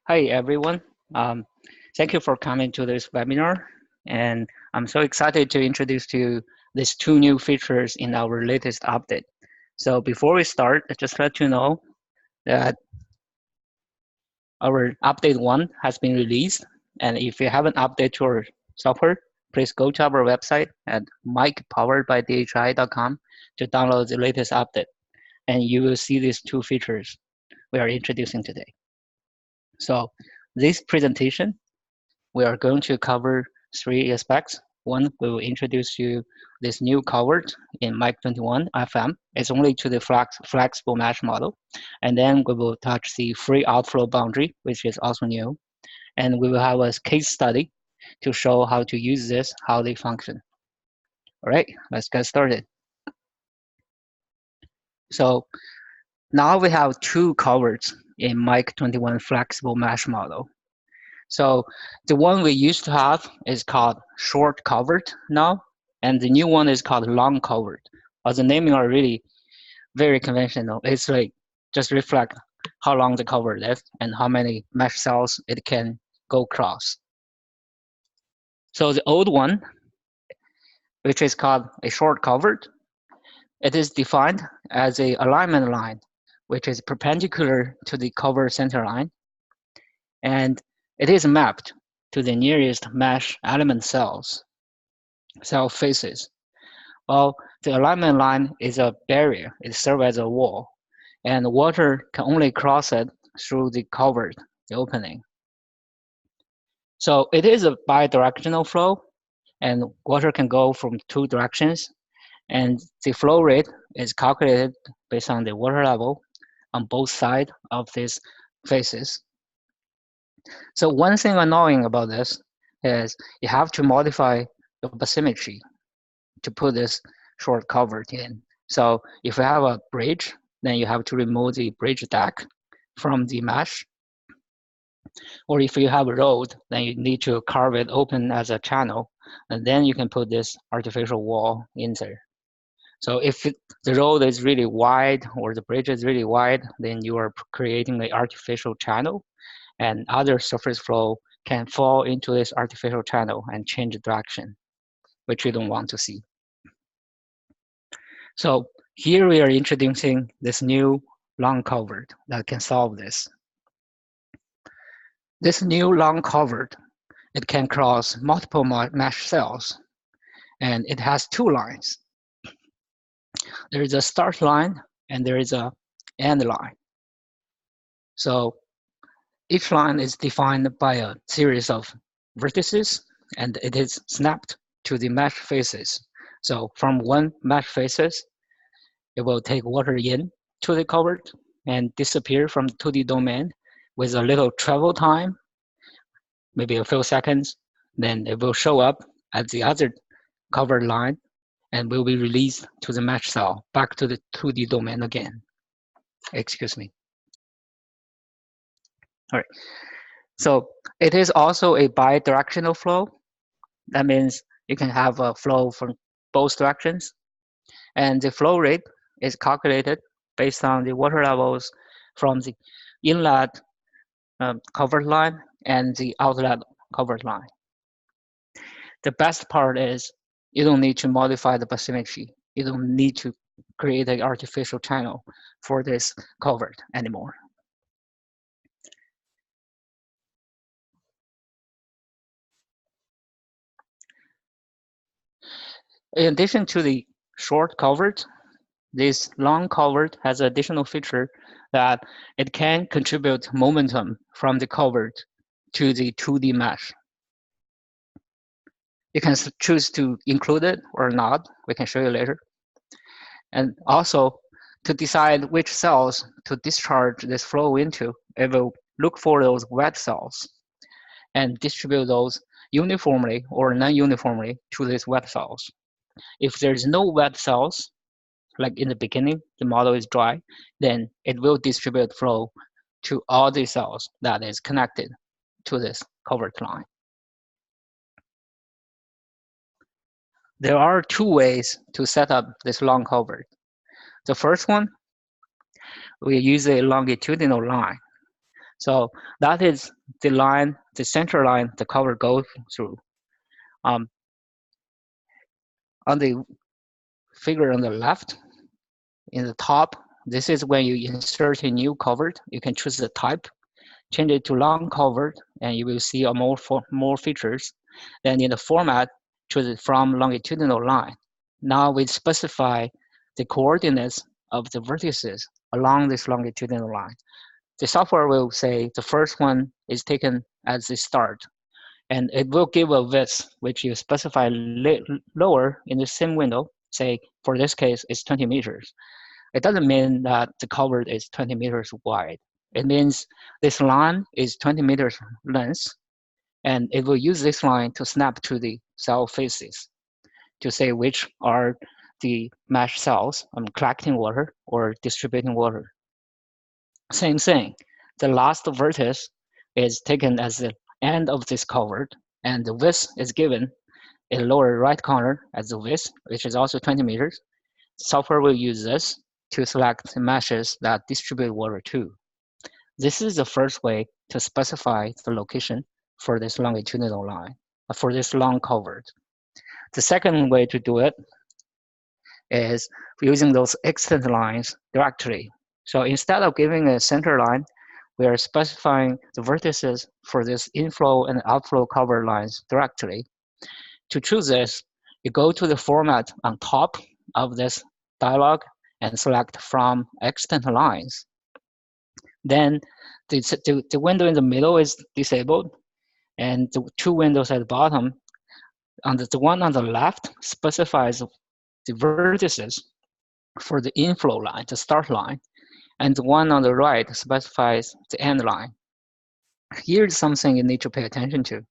Hi, everyone. Um, Thank you for coming to this webinar. And I'm so excited to introduce to you these two new features in our latest update. So before we start, I just let you know that our update 1 has been released. And if you haven't updated your software, please go to our website at micpoweredbydhi.com to download the latest update. And you will see these two features we are introducing today. So this presentation we are going to cover three aspects. One, we will introduce you this new Culvert in Mic 21 FM. It's only to the flexible mesh model. And then we will touch the free outflow boundary, which is also new. And we will have a case study to show how to use this, how they function. All right, let's get started. So now we have two culverts in Mic 21 flexible mesh model. So the one we used to have is called short culvert now, and the new one is called long culvert. The naming are really very conventional. It's like just reflect how long the culvert is and how many mesh cells it can go across. So the old one, which is called a short culvert, it is defined as a alignment line, which is perpendicular to the culvert center line, and it is mapped to the nearest mesh element cell faces. Well, the alignment line is a barrier. It serves as a wall, and water can only cross it through the culvert, the opening. So it is a bidirectional flow, and water can go from two directions, and the flow rate is calculated based on the water level on both sides of these faces. So one thing annoying about this is you have to modify the bathymetry to put this short culvert in. So if you have a bridge, then you have to remove the bridge deck from the mesh. Or if you have a road, then you need to carve it open as a channel, and then you can put this artificial wall in there. So if the road is really wide or the bridge is really wide, then you are creating an artificial channel, and other surface flow can fall into this artificial channel and change direction, which you don't want to see. So here we are introducing this new long culvert that can solve this. This new long culvert, it can cross multiple mesh cells, and it has two lines. There is a start line and there is a end line. So each line is defined by a series of vertices, and it is snapped to the mesh faces. So from one mesh faces, it will take water in to the culvert and disappear from 2D domain with a little travel time, maybe a few seconds. Then it will show up at the other culvert line and will be released to the mesh cell back to the 2D domain again. Excuse me. All right. So it is also a bidirectional flow. That means you can have a flow from both directions. And the flow rate is calculated based on the water levels from the inlet culvert line and the outlet culvert line. The best part is you don't need to modify the bathymetry. You don't need to create an artificial channel for this culvert anymore. In addition to the short culvert, this long culvert has an additional feature that it can contribute momentum from the culvert to the 2D mesh. You can choose to include it or not. We can show you later. And also, to decide which cells to discharge this flow into, it will look for those wet cells and distribute those uniformly or non-uniformly to these wet cells. If there's no wet cells, like in the beginning, the model is dry, then it will distribute flow to all the cells that is connected to this culvert line. There are two ways to set up this long culvert. The first one, we use a longitudinal line. So that is the line, the center line the culvert goes through. Um, on the figure on the left, in the top, this is when you insert a new culvert. You can choose the type, change it to long culvert, and you will see more features. Then in the format, choose it from longitudinal line. Now we specify the coordinates of the vertices along this longitudinal line. The software will say the first one is taken as the start, and it will give a width which you specify lower in the same window. Say, for this case, it's 20 meters. It doesn't mean that the culvert is 20 meters wide. It means this line is 20 meters length, and it will use this line to snap to the cell faces to say which are the mesh cells collecting water or distributing water. Same thing. The last vertex is taken as the end of this culvert, and the width is given in the lower right corner as the width, which is also 20 meters. Software will use this to select the meshes that distribute water to. This is the first way to specify the location for this longitudinal line, for this long culvert. The second way to do it is using those extent lines directly. So instead of giving a center line, we are specifying the vertices for this inflow and outflow culvert lines directly. To choose this, you go to the format on top of this dialog and select from extent lines. Then the window in the middle is disabled, and the two windows at the bottom, the one on the left specifies the vertices for the inflow line, the start line, and the one on the right specifies the end line. Here's something you need to pay attention to.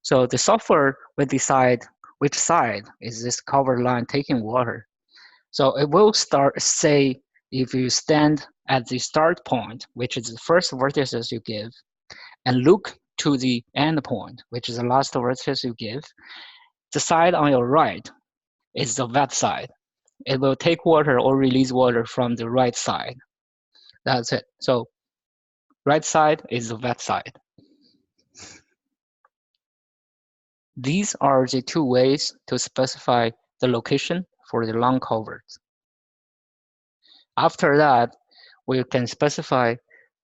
So the software will decide which side is this culvert line taking water. So it will start, say, if you stand at the start point, which is the first vertices you give, and look to the end point, which is the last vertex you give, the side on your right is the wet side. It will take water or release water from the right side. That's it. So right side is the wet side. These are the two ways to specify the location for the long culverts. After that, we can specify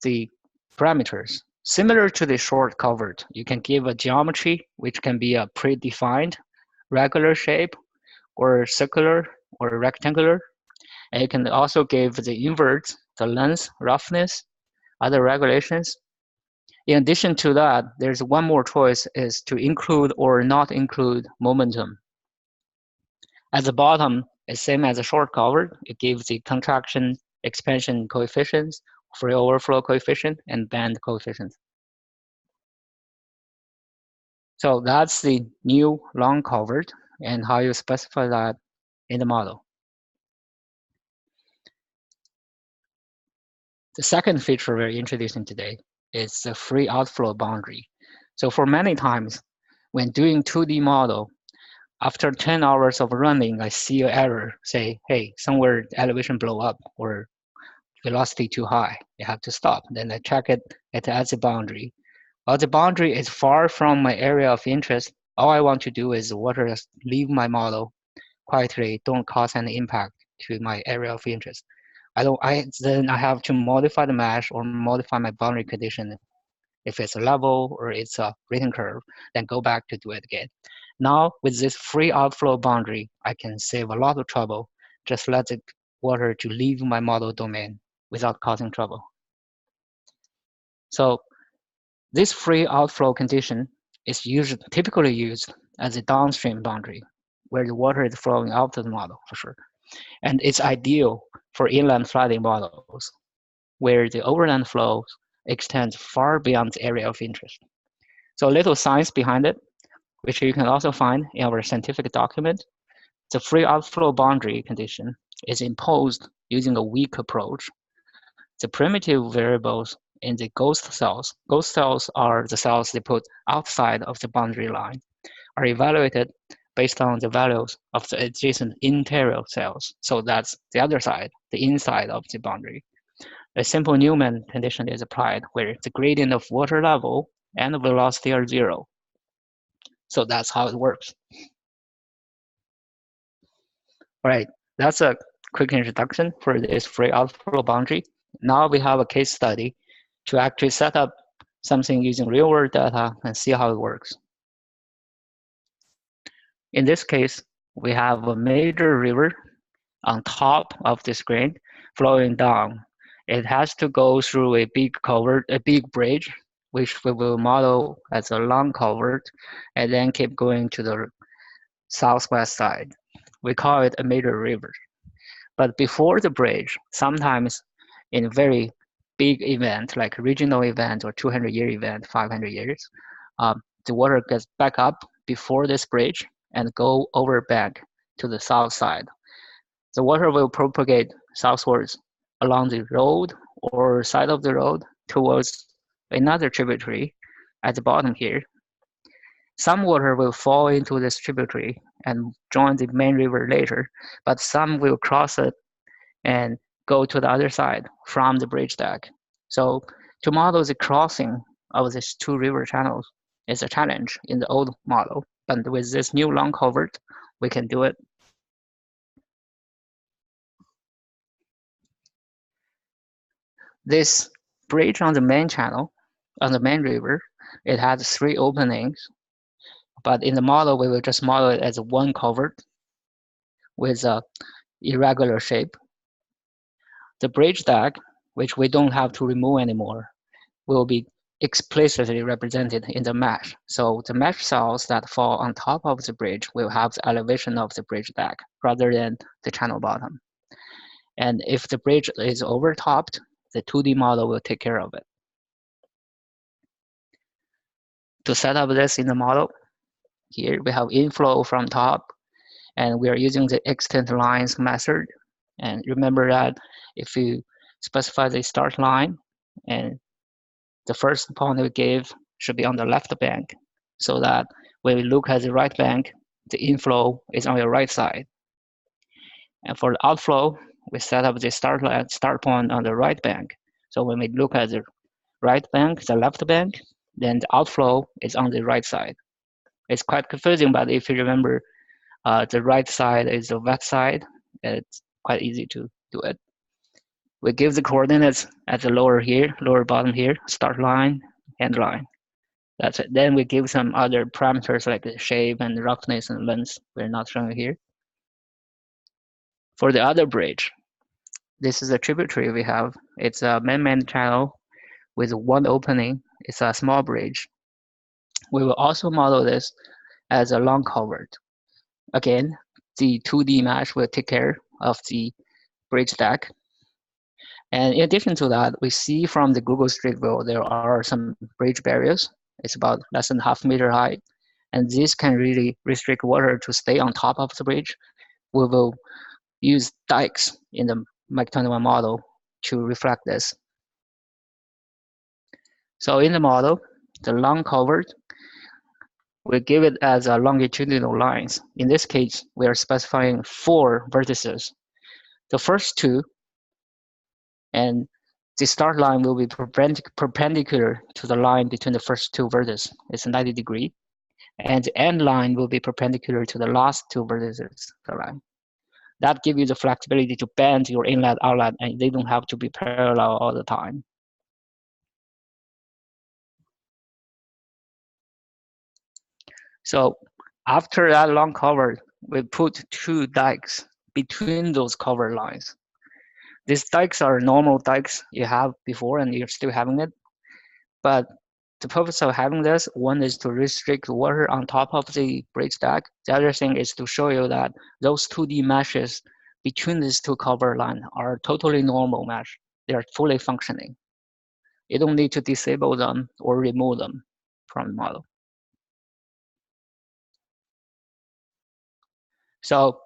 the parameters. Similar to the short culvert, you can give a geometry, which can be a predefined regular shape, or circular, or rectangular. And you can also give the invert, the length, roughness, other regulations. In addition to that, there's one more choice, is to include or not include momentum. At the bottom, it's same as a short culvert. It gives the contraction, expansion coefficients, free overflow coefficient, and bend coefficient. So that's the new long culvert and how you specify that in the model. The second feature we're introducing today is the free outflow boundary. So for many times, when doing 2D model, after 10 hours of running, I see an error, say, hey, somewhere elevation blow up or velocity too high, you have to stop. Then I check it at the boundary. While the boundary is far from my area of interest, all I want to do is water just leave my model quietly, don't cause any impact to my area of interest. Then I have to modify the mesh or modify my boundary condition. If it's a level or it's a rating curve, then go back to do it again. Now with this free outflow boundary, I can save a lot of trouble. Just let the water to leave my model domain without causing trouble. So this free outflow condition is typically used as a downstream boundary, where the water is flowing out of the model for sure. And it's ideal for inland flooding models, where the overland flows extend far beyond the area of interest. So a little science behind it, which you can also find in our scientific document. The free outflow boundary condition is imposed using a weak approach. The primitive variables in the ghost cells are the cells they put outside of the boundary line, are evaluated based on the values of the adjacent interior cells. So that's the other side, the inside of the boundary. A simple Newman condition is applied where the gradient of water level and the velocity are zero. So that's how it works. All right, that's a quick introduction for this free outflow boundary. Now we have a case study to actually set up something using real-world data and see how it works. In this case, we have a major river on top of this grain flowing down. It has to go through a big culvert, a big bridge, which we will model as a long culvert, and then keep going to the southwest side. We call it a major river. But before the bridge, sometimes in a very big event, like regional event or 200-year event, 500 years, the water gets back up before this bridge and go over bank to the south side. The water will propagate southwards along the road or side of the road towards another tributary at the bottom here. Some water will fall into this tributary and join the main river later, but some will cross it and go to the other side from the bridge deck. So to model the crossing of these two river channels is a challenge in the old model, but with this new long culvert, we can do it. This bridge on the main channel, on the main river, it has 3 openings, but in the model, we will just model it as one culvert with a irregular shape. The bridge deck, which we don't have to remove anymore, will be explicitly represented in the mesh. So the mesh cells that fall on top of the bridge will have the elevation of the bridge deck rather than the channel bottom. And if the bridge is overtopped, the 2D model will take care of it. To set up this in the model, here we have inflow from top, and we are using the extent lines method. And remember that if you specify the start line, and the first point we give should be on the left bank, so that when we look at the right bank, the inflow is on your right side. And for the outflow, we set up the start point on the right bank. So when we look at the right bank, the left bank, then the outflow is on the right side. It's quite confusing, but if you remember, the right side is the wet side. It's quite easy to do it. We give the coordinates at the lower bottom here, start line, end line. That's it. Then we give some other parameters like the shape and roughness and length. We're not showing here. For the other bridge, this is a tributary we have. It's a man-made channel with one opening. It's a small bridge. We will also model this as a long culvert. Again, the 2D mesh will take care of the bridge deck. And in addition to that, we see from the Google Street View, there are some bridge barriers. It's about less than half meter high. And this can really restrict water to stay on top of the bridge. We will use dikes in the Mach 21 model to reflect this. So in the model, the long culvert, we give it as a longitudinal lines. In this case, we are specifying 4 vertices. The first 2, and the start line will be perpendicular to the line between the first 2 vertices. It's 90 degrees. And the end line will be perpendicular to the last 2 vertices of the line. That gives you the flexibility to bend your inlet, outlet, and they don't have to be parallel all the time. So after that long culvert, we put 2 dikes between those culvert lines. These dikes are normal dikes you have before and you're still having it. But the purpose of having this, one is to restrict water on top of the bridge deck. The other thing is to show you that those 2D meshes between these 2 culvert lines are totally normal mesh. They are fully functioning. You don't need to disable them or remove them from the model. So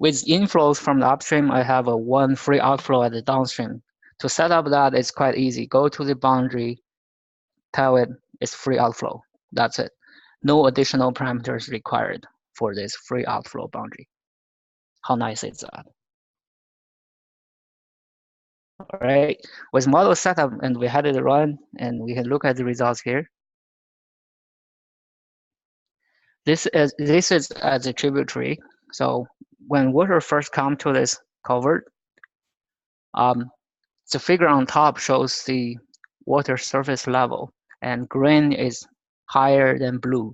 with inflows from the upstream, I have a 1 free outflow at the downstream. To set up that, it's quite easy. Go to the boundary, tell it it's free outflow. That's it. No additional parameters required for this free outflow boundary. How nice is that? All right, with model setup, and we had it run, and we can look at the results here. This is as a tributary. So when water first come to this culvert, um, the figure on top shows the water surface level, and green is higher than blue.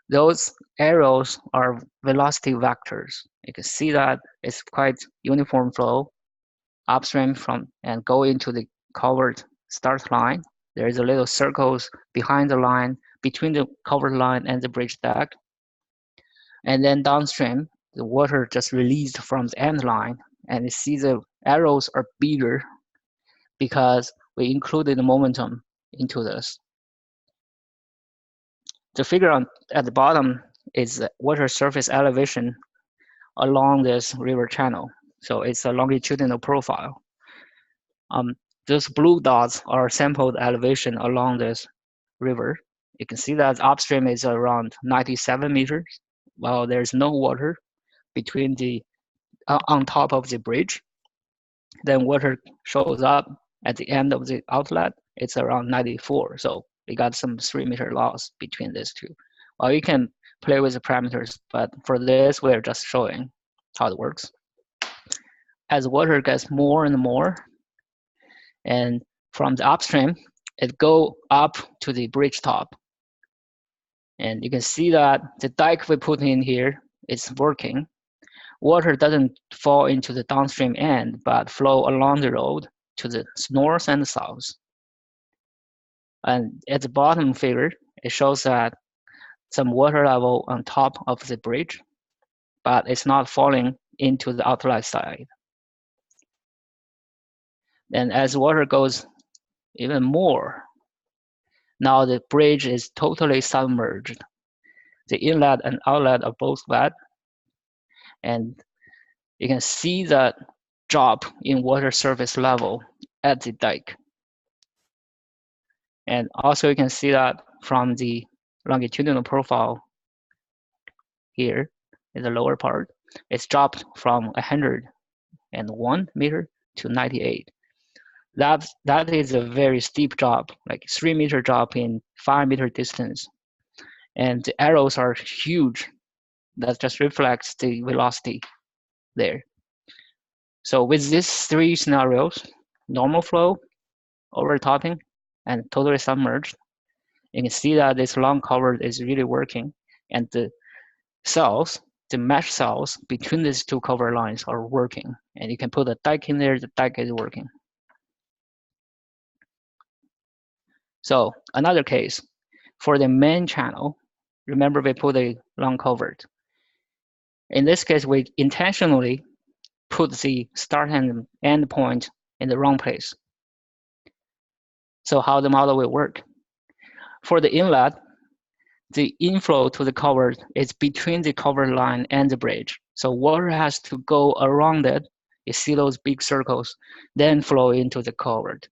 Those arrows are velocity vectors. You can see that it's quite uniform flow upstream from and go into the culvert start line. There's a little circles behind the line, between the culvert line and the bridge deck. And then downstream, the water just released from the end line, and you see the arrows are bigger because we included the momentum into this. The figure at the bottom is the water surface elevation along this river channel. So it's a longitudinal profile. Those blue dots are sampled elevation along this river. You can see that upstream is around 97 meters, while there's no water between the on top of the bridge. Then water shows up at the end of the outlet. It's around 94, so we got some 3-meter loss between these two. Well, you can play with the parameters, but for this, we're just showing how it works. As water gets more and more, and from the upstream, it go up to the bridge top. And you can see that the dike we put in here is working. Water doesn't fall into the downstream end, but flow along the road to the north and south. And at the bottom figure, it shows that some water level on top of the bridge, but it's not falling into the outlet side. And as water goes even more, now the bridge is totally submerged. The inlet and outlet are both wet, and you can see the drop in water surface level at the dike. And also you can see that from the longitudinal profile here in the lower part, it's dropped from 101 meter to 98. That is a very steep drop, like 3-meter drop in 5-meter distance. And the arrows are huge. That just reflects the velocity there. So with these 3 scenarios, normal flow, overtopping, and totally submerged, you can see that this long culvert is really working, and the cells, the mesh cells between these 2 culvert lines are working. And you can put a dike in there, the dike is working. So another case, for the main channel, remember we put a long culvert. In this case, we intentionally put the start and end point in the wrong place. So how the model will work? For the inlet, the inflow to the culvert is between the culvert line and the bridge. So water has to go around it. You see those big circles, then flow into the culvert.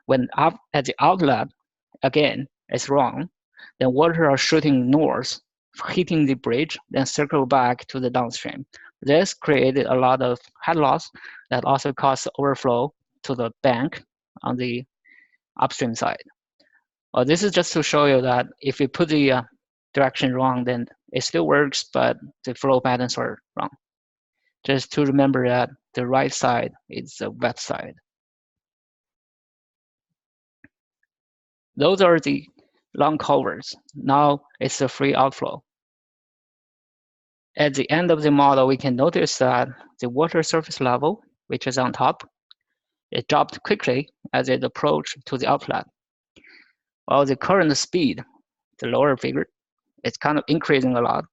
When up at the outlet, again, it's wrong. Then water are shooting north, hitting the bridge, then circle back to the downstream. This created a lot of head loss that also caused overflow to the bank on the upstream side. This is just to show you that if you put the direction wrong, then it still works, but the flow patterns are wrong. Just to remember that the right side is the wet side. Those are the long culverts. Now it's a free outflow. At the end of the model, we can notice that the water surface level, which is on top, it dropped quickly as it approached to the outlet. While the current speed, the lower figure, it's kind of increasing a lot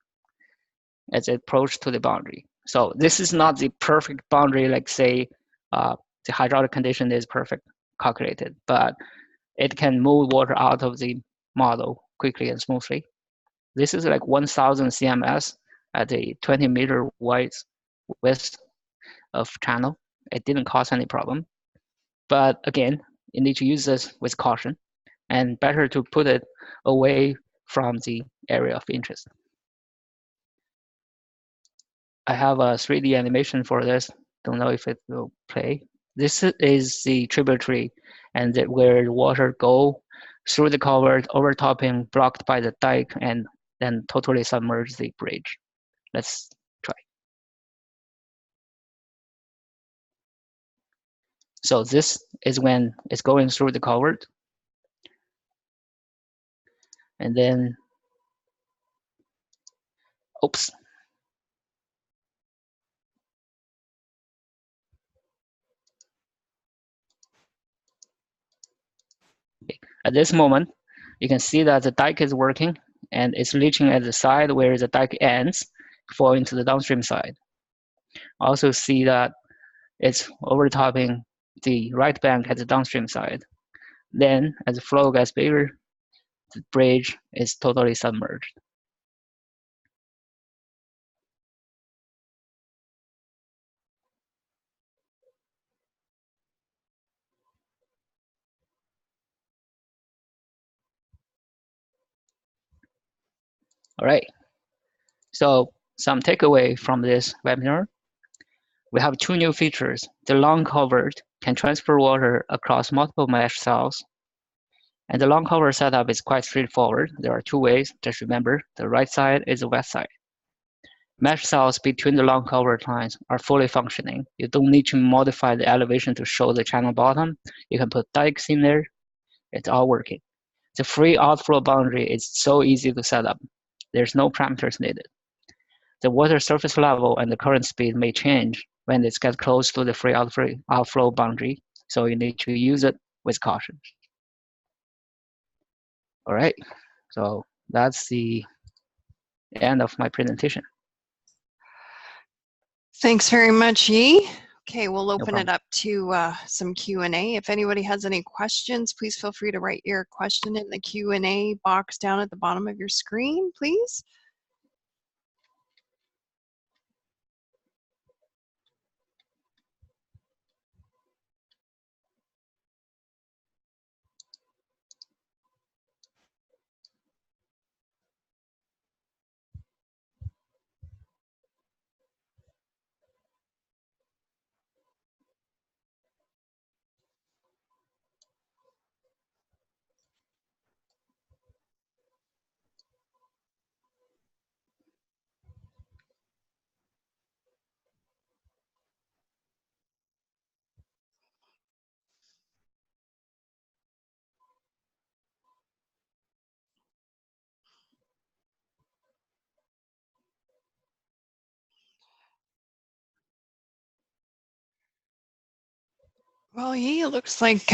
as it approached to the boundary. So this is not the perfect boundary, like say the hydraulic condition is perfect calculated, but it can move water out of the model quickly and smoothly. This is like 1,000 CMS at a 20-meter width of channel. It didn't cause any problem. But again, you need to use this with caution, and better to put it away from the area of interest. I have a 3D animation for this. Don't know if it will play. This is the tributary, and where the water go through the culvert, overtopping, blocked by the dike, and then totally submerge the bridge. Let's try. So this is when it's going through the culvert, and then, oops. At this moment, you can see that the dike is working, and it's reaching at the side where the dike ends, falling to the downstream side. Also see that it's overtopping the right bank at the downstream side. Then, as the flow gets bigger, the bridge is totally submerged. All right. So some takeaway from this webinar: we have two new features. The long culvert can transfer water across multiple mesh cells. And the long culvert setup is quite straightforward. There are two ways. Just remember, the right side is the wet side. Mesh cells between the long culvert lines are fully functioning. You don't need to modify the elevation to show the channel bottom. You can put dikes in there. It's all working. The free outflow boundary is so easy to set up. There's no parameters needed. The water surface level and the current speed may change when it gets close to the free outflow boundary, so you need to use it with caution. All right, so that's the end of my presentation. Thanks very much, Yi. Okay, we'll open No it up to some Q&A. If anybody has any questions, please feel free to write your question in the Q&A box down at the bottom of your screen, please. Well, Yi, it looks like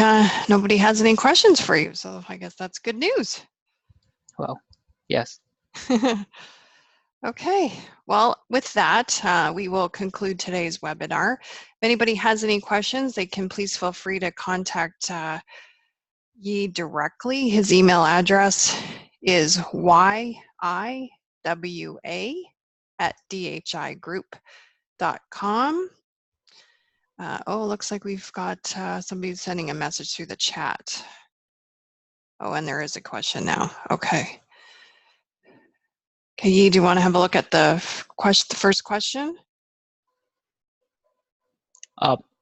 nobody has any questions for you, so I guess that's good news. Well, yes. Okay, well, with that, we will conclude today's webinar. If anybody has any questions, they can please feel free to contact Yi directly. His email address is yiwa@dhigroup.com. Oh, looks like we've got somebody sending a message through the chat. Oh, and there is a question now. Okay. Okay, Yi, do you want to have a look at the first question?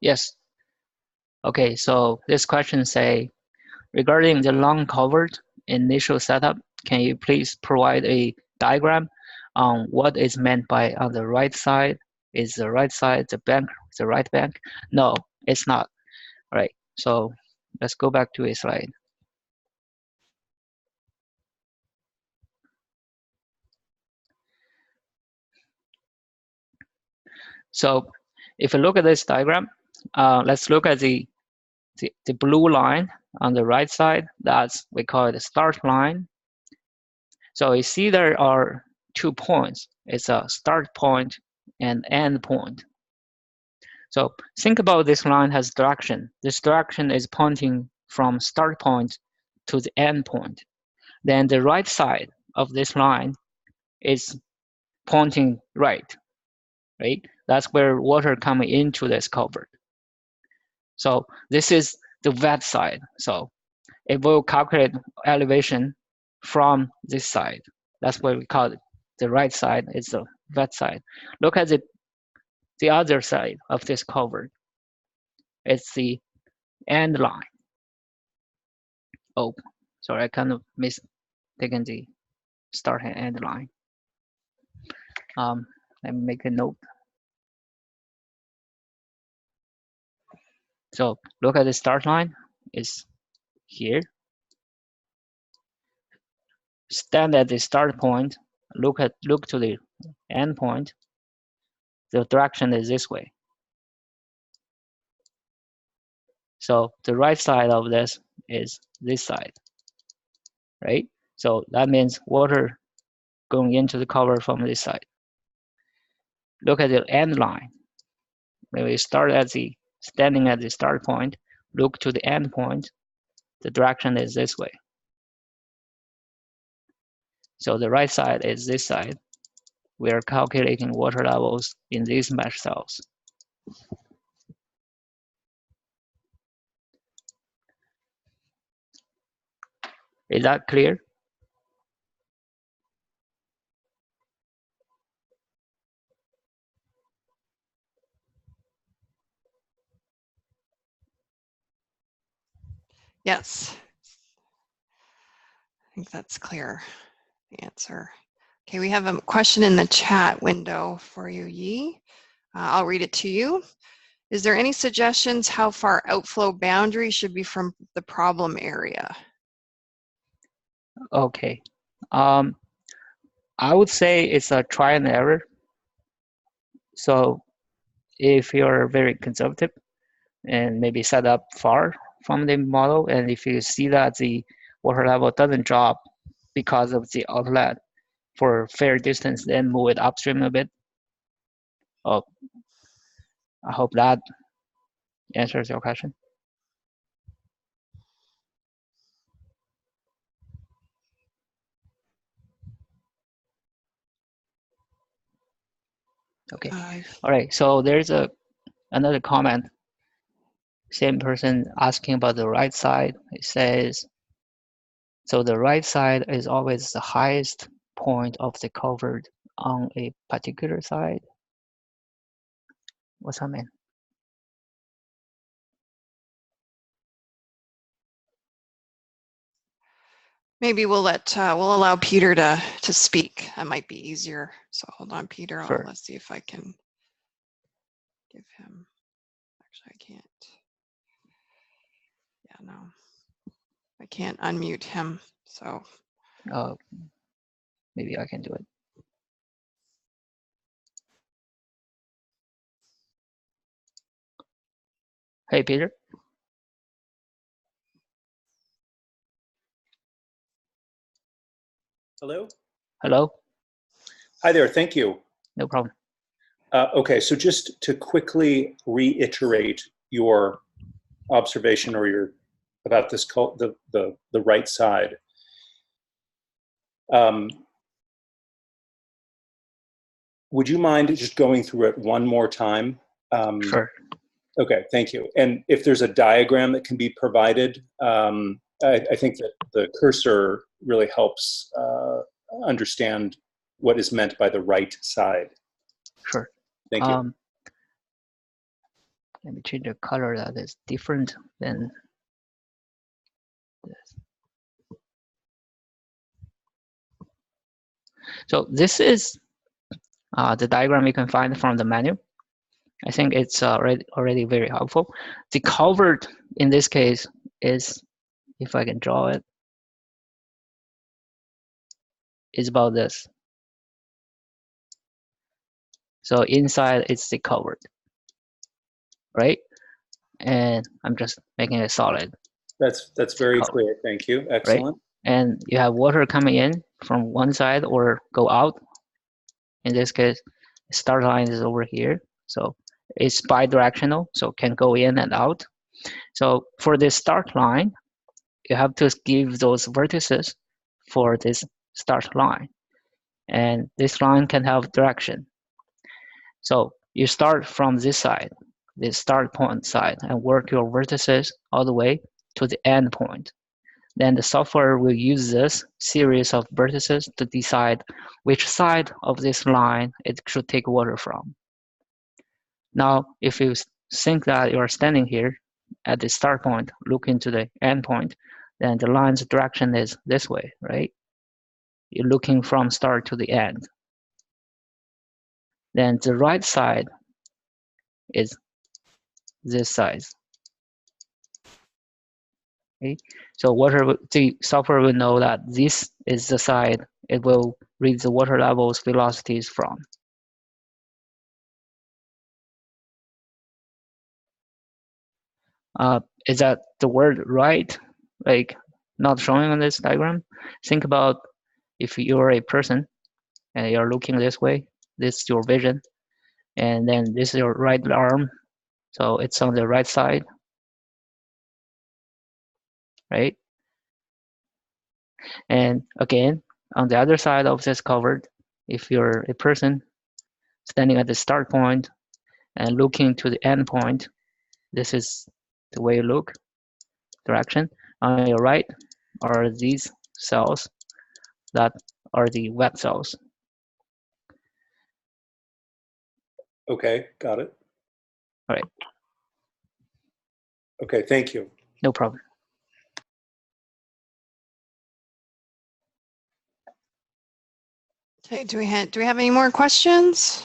Yes. Okay, so this question say, regarding the long culvert initial setup, can you please provide a diagram on what is meant by on the right side? Is the right side the bank, the right bank? No, it's not. All right, so let's go back to a slide. So if you look at this diagram, let's look at the blue line on the right side. That's, we call it the start line. So you see there are 2 points. It's a start point and end point. So think about this line has direction. This direction is pointing from start point to the end point. Then the right side of this line is pointing right? That's where water coming into this culvert. So this is the wet side. So it will calculate elevation from this side. That's what we call it. The right side is the wet side. Look at the other side of this culvert. It's the end line. Oh, sorry, I kind of mistaken the start and end line. Let me make a note. So look at the start line. It's here. Stand at the start point. Look to the end point. The direction is this way. So the right side of this is this side, right? So that means water going into the culvert from this side. Look at the end line. When we start at the standing at the start point, look to the end point. The direction is this way. So the right side is this side. We are calculating water levels in these mesh cells. Is that clear? Yes, I think that's clear, the answer. Okay, we have a question in the chat window for you, Yi. I'll read it to you. Is there any suggestions how far outflow boundary should be from the problem area? Okay. I would say it's a try and error. So if you're very conservative and maybe set up far from the model, and if you see that the water level doesn't drop because of the outlet for a fair distance, then move it upstream a bit. Oh, I hope that answers your question. Okay. All right. So there's another comment. Same person asking about the right side. It says, so the right side is always the highest point of the culvert on a particular side. What's that mean? Maybe we'll allow Peter to speak. That might be easier. So hold on, Peter. Sure. Let's see if I can give him. Actually, I can't. Yeah, no, I can't unmute him. So. Maybe I can do it. Hey, Peter. Hello? Hello? Hi there, thank you. No problem. Okay, so just to quickly reiterate your observation or your about this the right side. Would you mind just going through it one more time? Sure. Okay, thank you. And if there's a diagram that can be provided, I think that the cursor really helps understand what is meant by the right side. Sure. Thank you. Let me change the color that is different than this. So this is the diagram you can find from the menu. I think it's already very helpful. The culvert in this case is, if I can draw it, is about this. So inside it's the culvert, right? And I'm just making it solid. That's very clear. Thank you. Excellent. Right? And you have water coming in from one side or go out. In this case, the start line is over here. So it's bi-directional, so can go in and out. So for this start line, you have to give those vertices for this start line. And this line can have direction. So you start from this side, the start point side, and work your vertices all the way to the end point. Then the software will use this series of vertices to decide which side of this line it should take water from. Now, if you think that you are standing here at the start point, looking to the end point, then the line's direction is this way, right? You're looking from start to the end. Then the right side is this size. Okay? So the software will know that this is the side it will read the water levels velocities from. Is that the word right? Like not showing on this diagram? Think about if you're a person and you're looking this way, this is your vision, and then this is your right arm, so it's on the right side, right? And again, on the other side of this culvert, if you're a person standing at the start point and looking to the end point, this is the way you look, direction. On your right are these cells that are the wet cells. Okay, got it. All right. Okay, thank you. No problem. Okay, do we have any more questions?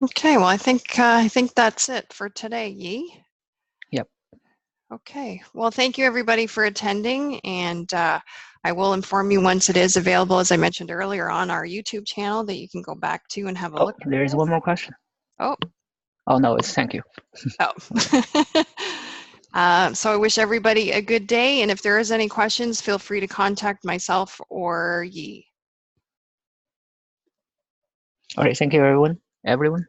Okay, well, I think that's it for today, Yi. Yep. Okay, well, thank you everybody for attending, and I will inform you once it is available, as I mentioned earlier, on our YouTube channel that you can go back to and have a look at. There is one more question. Oh. Oh no, it's thank you. Oh. So I wish everybody a good day, and if there is any questions, feel free to contact myself or Yi. All right, thank you everyone.